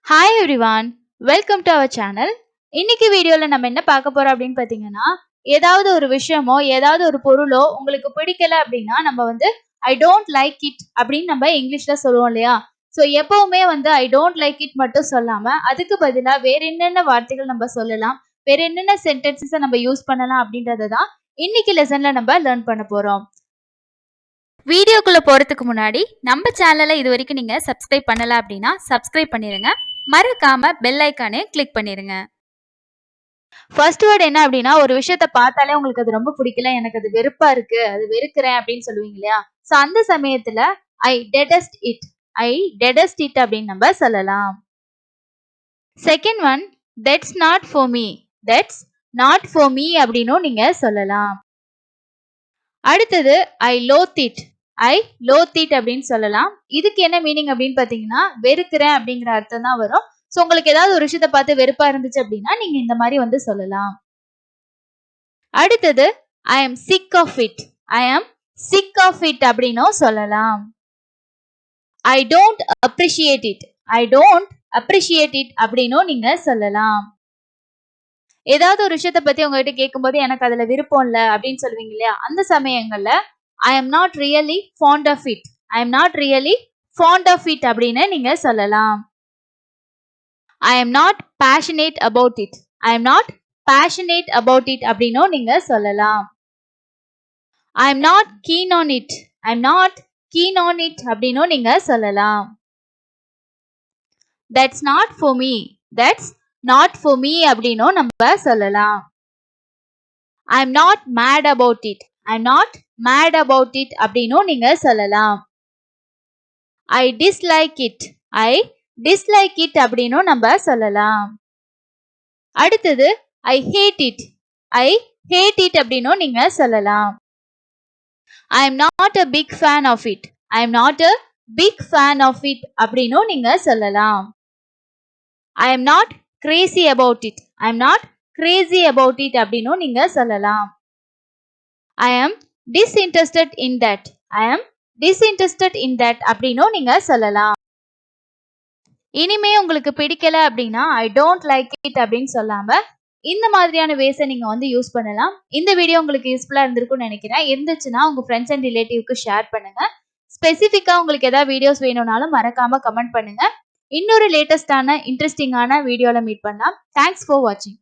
Hi everyone, welcome to our channel. இன்னைக்கு வீடியோல நம்ம என்ன பார்க்க போறோம் அப்படின்னு பார்த்தீங்கன்னா, ஏதாவது ஒரு விஷயமோ ஏதாவது ஒரு பொருளோ உங்களுக்கு பிடிக்கல அப்படின்னா நம்ம ஐ டோன்ட் லைக் இட் அப்படின்னு நம்ம இங்கிலீஷ்ல சொல்லுவோம் இல்லையா? ஸோ எப்பவுமே ஐ டோன்ட் லைக் இட் மட்டும் சொல்லாம அதுக்கு பதிலா வேற என்னென்ன வார்த்தைகள் நம்ம சொல்லலாம், வேற என்னென்ன சென்டென்சஸை நம்ம யூஸ் பண்ணலாம் அப்படின்றத தான் இன்னைக்கு லெசன்ல நம்ம லேர்ன் பண்ண போறோம். வீடியோக்குள்ள போறதுக்கு முன்னாடி நம்ம சேனலை இது வரைக்கும் நீங்க சப்ஸ்கிரைப் பண்ணல அப்படின்னா சப்ஸ்கிரைப் பண்ணிருங்க. மறக்காம பெல் ஐக்கானே கிளிக் பண்ணிருங்க. ஃபர்ஸ்ட் வேர்ட் என்ன அப்படின்னா, ஒரு விஷயத்த பார்த்தாலே உங்களுக்கு அது ரொம்ப பிடிக்கல, எனக்கு அது வெறுப்பா இருக்கு, அது வெறுக்கிறேன் அப்படின்னு சொல்லுவீங்க இல்லையா? சோ அந்த சமயத்துல ஐ டெடஸ்ட் இட், ஐ டெடஸ்ட் இட் அப்படின்னு நம்ம சொல்லலாம். Second one, that's not for me, that's not for me அப்படின்னும் நீங்க சொல்லலாம். அடுத்தது I loathe it, I loathe it அப்படின்னு சொல்லலாம். இதுக்கு என்ன மீனிங் அப்படின்னு பாத்தீங்கன்னா, வெறுக்கிறேன் அப்படிங்கிற அர்த்தம் தான் வரும். சோ உங்களுக்கு ஏதாவது ஒரு விஷயத்தை பார்த்து வெறுப்பா இருந்துச்சு அப்படின்னா நீங்க இந்த மாதிரி சொல்லலாம். அடுத்தது ஐ am sick of it, I am sick of it அப்படின்னும் சொல்லலாம். I don't appreciate it, I don't appreciate it அப்படின்னும் நீங்க சொல்லலாம். ஏதாவது ஒரு விஷயத்தை பத்தி உங்ககிட்ட கேட்கும்போது எனக்கு அதுல விருப்பம் இல்ல அப்படின்னு சொல்லுவீங்க இல்லையா? அந்த சமயங்கள்ல ஐ am not really fond of it, I am not really fond of it அப்படின்னு நீங்க சொல்லலாம். I am not passionate about it, I am not passionate about it அப்படின்னும் நீங்க சொல்லலாம். I am not keen on it, I am not keen on it அப்படின்னும் நீங்க சொல்லலாம். That's not for me, that's not for me அப்படின்னும் நம்ம சொல்லலாம். I am not mad about it, I am not mad about it அப்படின்னும் நீங்க சொல்லலாம். I dislike it, I dislike it அப்படின்னும் நம்ம சொல்லலாம். அடுத்தது I hate it, I hate it அப்படின்னும் நீங்க சொல்லலாம். I am not a big fan of it, I am not a big fan of it அப்படின்னும் நீங்க சொல்லலாம். I am not crazy about it, I am not crazy about it அப்படின்னும் நீங்க சொல்லலாம். I am disinterested in that, I am disinterested in that அப்படின்னும் நீங்க சொல்லலாம். இனிமே உங்களுக்கு பிடிக்கல அப்படின்னா ஐ டோன்ட் லைக் இட் அப்படின்னு சொல்லாம இந்த மாதிரியான வேஸை நீங்க யூஸ் பண்ணலாம். இந்த வீடியோ உங்களுக்கு யூஸ்ஃபுல்லா இருந்திருக்கும்னு நினைக்கிறேன். இருந்துச்சுன்னா உங்க ஃப்ரெண்ட்ஸ் அண்ட் ரிலேட்டிவ்க்கு ஷேர் பண்ணுங்க. ஸ்பெசிஃபிக்கா உங்களுக்கு ஏதாவது வீடியோஸ் வேணும்னாலும் மறக்காம கமெண்ட் பண்ணுங்க. இன்னொரு லேட்டஸ்டான இன்ட்ரெஸ்டிங்கான வீடியோல மீட் பண்ணலாம். தேங்க்ஸ் ஃபார் வாட்சிங்.